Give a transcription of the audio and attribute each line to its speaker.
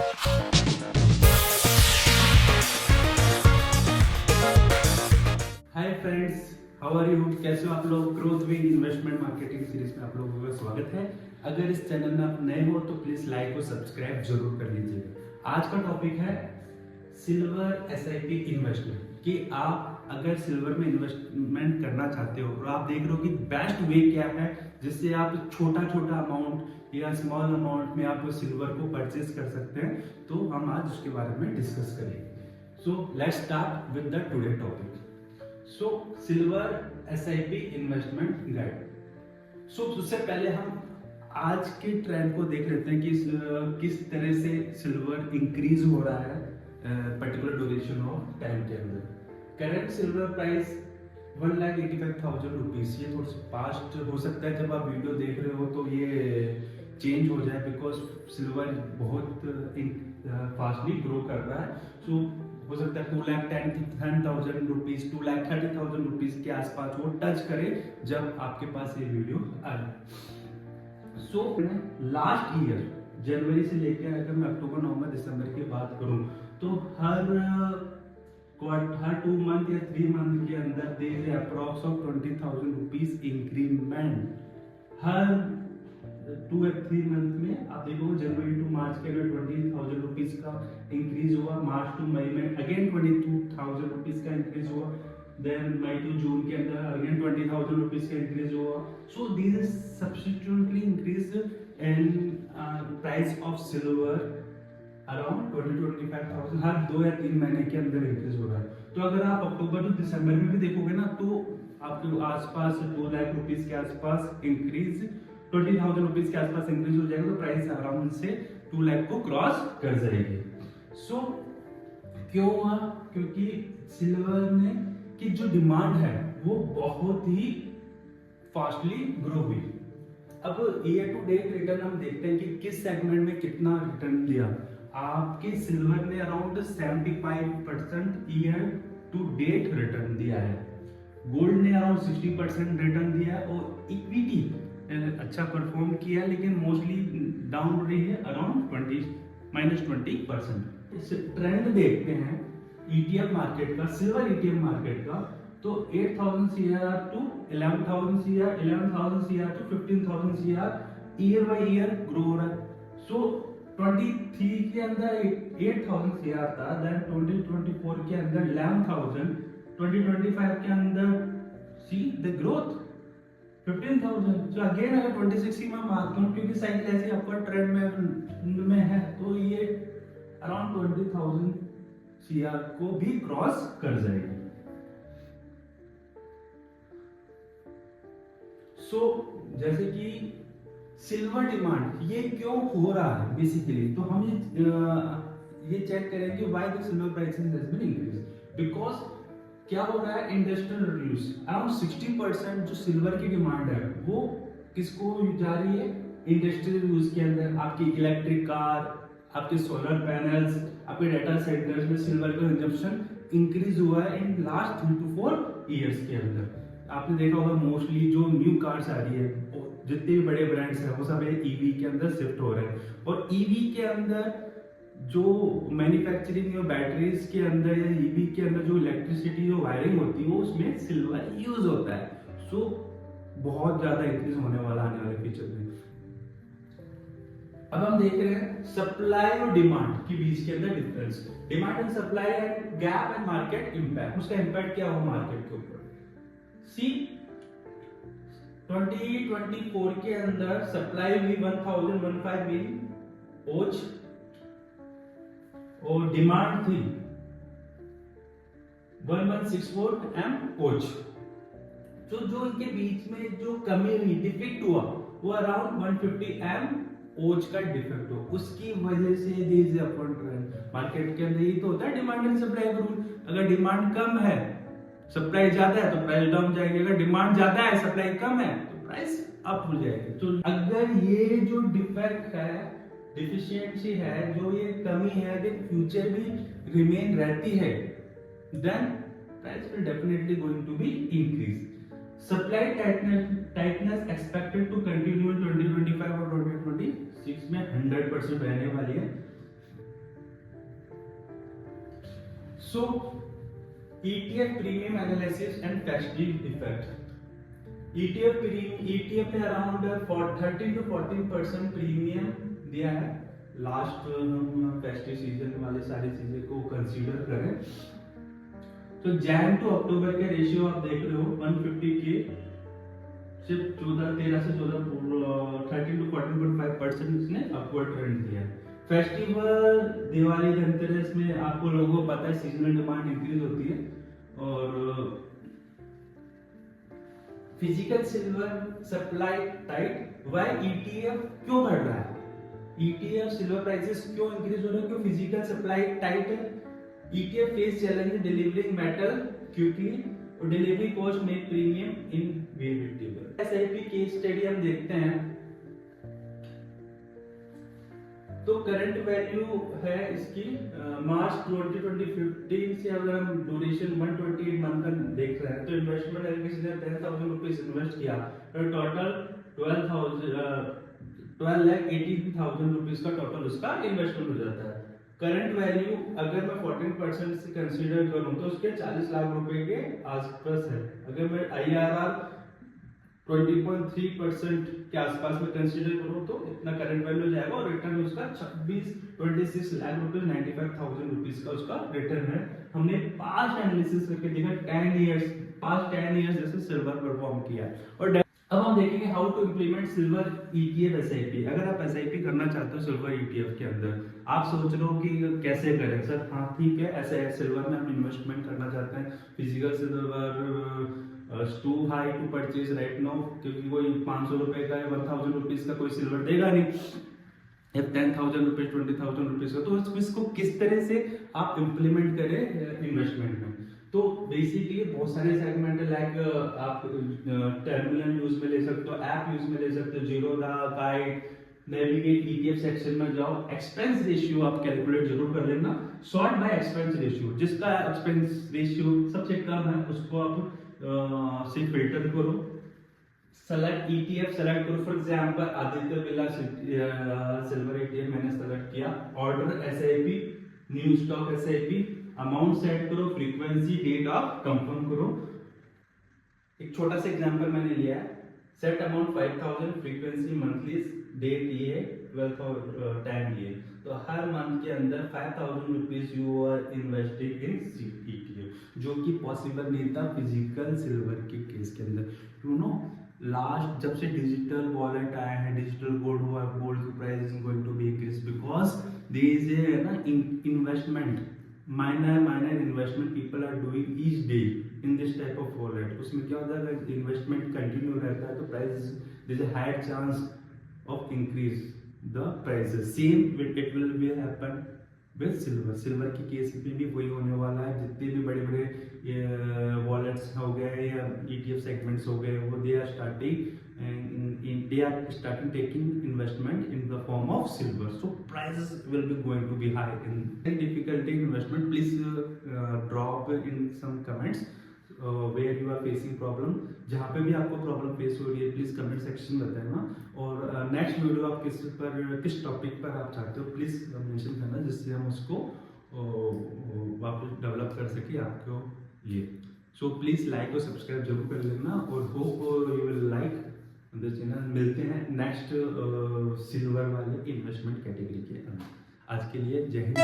Speaker 1: Hi friends, how are you? कैसे हो आप लोग? Growth wing investment marketing series में आप लोगों का स्वागत है। अगर इस चैनल में आप नए हो तो प्लीज लाइक और सब्सक्राइब जरूर कर लीजिएगा। आज का टॉपिक है सिल्वर एसआईपी इन्वेस्टमेंट। कि आप अगर सिल्वर में इन्वेस्टमेंट करना चाहते हो और आप देख रहे हो कि बेस्ट वे क्या है जिससे आप छोटा छोटा अमाउंट या स्मॉल अमाउंट में आप सिल्वर को परचेज कर सकते हैं, तो हम आज उसके बारे में डिस्कस करेंगे। So let's start with the today topic. So silver SIP investment guide. So उससे पहले हम आज के ट्रेंड को देख लेते हैं कि किस तरह से सिल्वर इंक्रीज हो रहा है पर्टिकुलर ड्यूरेशन ऑफ टाइम के अंदर। Current silver price 1,85,000 rupees. ये थोड़ा पास्ट हो सकता है, जब आप वीडियो देख रहे हो तो ये चेंज हो जाए बिकॉज सिल्वर बहुत फास्टली ग्रो कर रहा है। सो हो सकता है 2,10,000 रुपीज 2,30,000 रुपीज के आसपास वो टच करे जब आपके पास ये वीडियो आए। सो लास्ट ईयर जनवरी से लेकर अगर मैं अक्टूबर नवंबर दिसंबर की बात करूं तो हर 2 मंथ या 3 मंथ के अंदर दे अप्रॉक्स ऑफ 20,000 रुपीज इंक्रीमेंट। हर 2 या 3 मंथ में आप देखोगे जनवरी टू मार्च के अंदर 20,000 रुपीज का इंक्रीज हुआ। मार्च टू मई में अगेन 22,000 रुपीज का इंक्रीज हुआ। देन मई टू जून के अंदर अगेन 20,000 रुपीज का इंक्रीज हुआ। So this is substitutely increase in price of silver around 20,000-25,000 हर 2 या 3 महीने के अंदर इंक्रीज हो रहा है। तो अगर आप अक्टूबर टू दिसंबर में भी देखोगे ना तो आपके आसपास 2 लाख रुपीज के आसपास इंक्रीज 20,000 रुपीज के आसपास इंक्रीज हो जाएगा, तो प्राइस आराम से 2 लाख को क्रॉस कर जाएगी। सो क्यों हुआ? क्योंकि सिल्वर ने की जो डिमांड है वो बहुत ही फास्टली ग्रो हुई। अब ईयर टू डेट रिटर्न हम देखते हैं कि किस सेगमेंट में कितना रिटर्न दिया। आपके सिल्वर ने around 75% year to date return दिया है। गोल्ड ने अराउंड 60% रिटर्न दिया है और इक्विटी अच्छा परफॉर्म किया, लेकिन मोस्टली डाउन रही है अराउंड -20%। इस ट्रेंड देखते हैं ईटीएफ मार्केट का, सिल्वर ईटीएफ मार्केट का, तो 8,000 CR to 11,000 CR, 11,000 CR to 15,000 CR year by year grow हो रहा है। सो 23 के अंदर 8,000 CR था, देन 2024 के अंदर 11,000, 2025 के अंदर सी द ग्रोथ 15,000। तो अगेन अगर 26 की मैं बात करूं, क्योंकि साइकिल ऐसे अपवर्ड ट्रेंड में है, तो ये अराउंड 20,000 CR को भी क्रॉस कर जाएगी। सो जैसे कि सिल्वर डिमांड ये क्यों हो रहा है बेसिकली, तो हम ये चेक करेंगे why the silver prices has been increase. Because क्या हो रहा है, इंडस्ट्रियल यूज अराउंड 60% जो सिल्वर की डिमांड है वो किसको जा रही है? इंडस्ट्रियल यूज के अंदर। आपकी इलेक्ट्रिक कार, आपके सोलर पैनल्स, आपके डाटा सेंटर्स में सिल्वर का कंजम्पशन इंक्रीज हुआ है इन लास्ट 3 to 4 इयर्स के अंदर। आपने देखा होगा मोस्टली जो न्यू कार्स आ रही है, जितने भी बड़े ब्रांड्स हैं वो सब ईवी के अंदर शिफ्ट हो रहे हैं, और ईवी के अंदर जो मैन्युफैक्चरिंग और बैटरीज के अंदर या ईवी के अंदर जो इलेक्ट्रिसिटी जो वायरिंग होती है वो उसमें सिल्वर यूज होता है। सो बहुत ज्यादा इंक्रीज होने वाला आने वाले फ्यूचर में। अब हम देख रहे हैं सप्लाई और डिमांड के बीच के अंदर difference. Demand and supply and gap and market impact, उसका इंपैक्ट क्या हुआ मार्केट के ऊपर। सी 2024 के अंदर सप्लाई हुई 1,015 मिलियन ओच और डिमांड थी 1164 एम ओच। तो जो इनके बीच में जो कमी हुई, डिफेक्ट हुआ, वो अराउंड 150 एम ओच का डिफेक्ट हो, उसकी वजह से दिस अपवर्ड ट्रेंड मार्केट के अंदर। ये तो होता है डिमांड एंड सप्लाई का रूल। अगर डिमांड कम है, सप्लाई ज्यादा है तो प्राइस डाउन जाएगी। अगर डिमांड ज्यादा है, सप्लाई कम है तो प्राइस अप हो जाएगी। तो अगर ये जो डिफेक्ट है, डिफिशियंसी है, जो ये कमी है, अगर फ्यूचर भी रिमेन रहती है, then price will definitely going to be increase. Supply tightness expected to continue in 2025 और 2026 में 100% रहने वाली है। So ETF premium analysis and festive effect. ETF ने अराउंड 13 to 14% प्रीमियम दिया है। लास्ट हम फेस्टिव सीजन वाले सारी चीजें को कंसीडर करें तो जैन टू अक्टूबर के रेशियो आप देख रहे हो 150 के सिर्फ 13 से 13 to 14.5% इसने अपवर्ड ट्रेंड दिया है। फेस्टिवल दिवाली धनतेरस में आपको लोगों को पता है सीजनल डिमांड इंक्रीज होती है और physical silver supply tight. Why ETF क्यों बढ़ रहा है? ETF सिल्वर प्राइसेस क्यों इंक्रीज हो रहे हैं? क्यों फिजिकल सप्लाई टाइट है। ETF face challenge delivering metal quickly और डिलीवरी कॉस्ट में premium invariable. SIP case study हम देखते हैं तो करंट वैल्यू है इसकी मार्च 2015 से अगर हम ड्यूरेशन 128 मंथ का देख रहे हैं तो इन्वेस्टमेंट अगर किसी ने 10,000 रुपीस इन्वेस्ट किया तो टोटल 12,18,000 रुपीस का टोटल उसका इन्वेस्टमेंट हो जाता है। करंट वैल्यू अगर मैं 14% से कंसीडर करूं तो उसके 40 लाख रुपए के आसपास है। अगर मैं IRR 20.3% के आसपास में कंसीडर करूं तो इतना करंट वैल्यू जाएगा और रिटर्न उसका 26 लाख रुपए 95,000 रुपीस का उसका रिटर्न है। हमने पास्ट एनालिसिस करके देखा 10 इयर्स जैसे सिल्वर परफॉर्म किया। और अब हम देखेंगे how to implement silver ETF SIP। अगर आप SIP करना चाहते हो सिल्वर ETF के अंदर, आप सोच रहे हो कि कैसे करें सर, हाँ ठीक है, ऐसे सिल्वर में हम इन्वेस्टमेंट करना चाहते हैं। Physical silver too high to purchase right now, क्योंकि कोई 500 रुपए का या 1000 रुपीज का कोई सिल्वर देगा नहीं, या 10,000 रुपीज 20,000 रुपीज का। तो इसको किस तरह से आप इम्प्लीमेंट करें इन्वेस्टमेंट में। तो बेसिकली बहुत सारे सेगमेंट है, लाइक आप टर्मिनल यूज में ले सकते हो, ऐप यूज में ले सकते हो, Zerodha, guide, navigate, ETF section में जाओ। एक्सपेंस रेशियो आप कैलकुलेट जरूर कर लेना, सॉर्ट बाय एक्सपेंस रेशियो। जिसका एक्सपेंस रेशियो सबसे कम है उसको आप से फिल्टर करो, सेलेक्ट ETF सेलेक्ट करो। For example Aditya Birla silver ETF मैंने सेलेक्ट किया। Order SIP, new stock SIP, amount set करो, फ्रीक्वेंसी, डेट आप कंफर्म करो। एक छोटा सा एग्जांपल मैंने लिया है, set amount 5,000, frequency monthly, date ये 12th और टाइम ये। तो हर मंथ के अंदर 5,000 rupees you are investing in ETF, जो कि पॉसिबल नहीं था फिजिकल सिल्वर के केस के अंदर। यू नो लास्ट जब से डिजिटल वॉलेट आया है, डिजिटल गोल्ड हुआ, गोल्ड की price is going to be increase because there is a ना investment, minor investment people are doing each day in this type of wallet। उसमें क्या होता है, इन्वेस्टमेंट कंटिन्यू रहता है तो price there is a higher chance of increase the prices। same it will be happen with silver की case में भी वही होने वाला है। जितने भी बड़े बड़े वॉलेट्स हो गए या ETF सेगमेंट्स हो गए वो they are starting taking investment in the form of silver, so prices will be going to be high in difficulty in investment। Please drop in some comments where you are facing problem। जहाँ पे भी आपको problem face हो रही है please comment section में बताना। और नेक्स्ट वीडियो आप किस टॉपिक पर आप चाहते हो प्लीज मेंशन करना, जिससे हम उसको वापस डेवलप कर सके आपको लिए। सो प्लीज लाइक और सब्सक्राइब जरूर कर लेना और hope you will like the channel. मिलते हैं नेक्स्ट सिल्वर वाले इन्वेस्टमेंट कैटेगरी के अंदर। आज के लिए जय हिंद।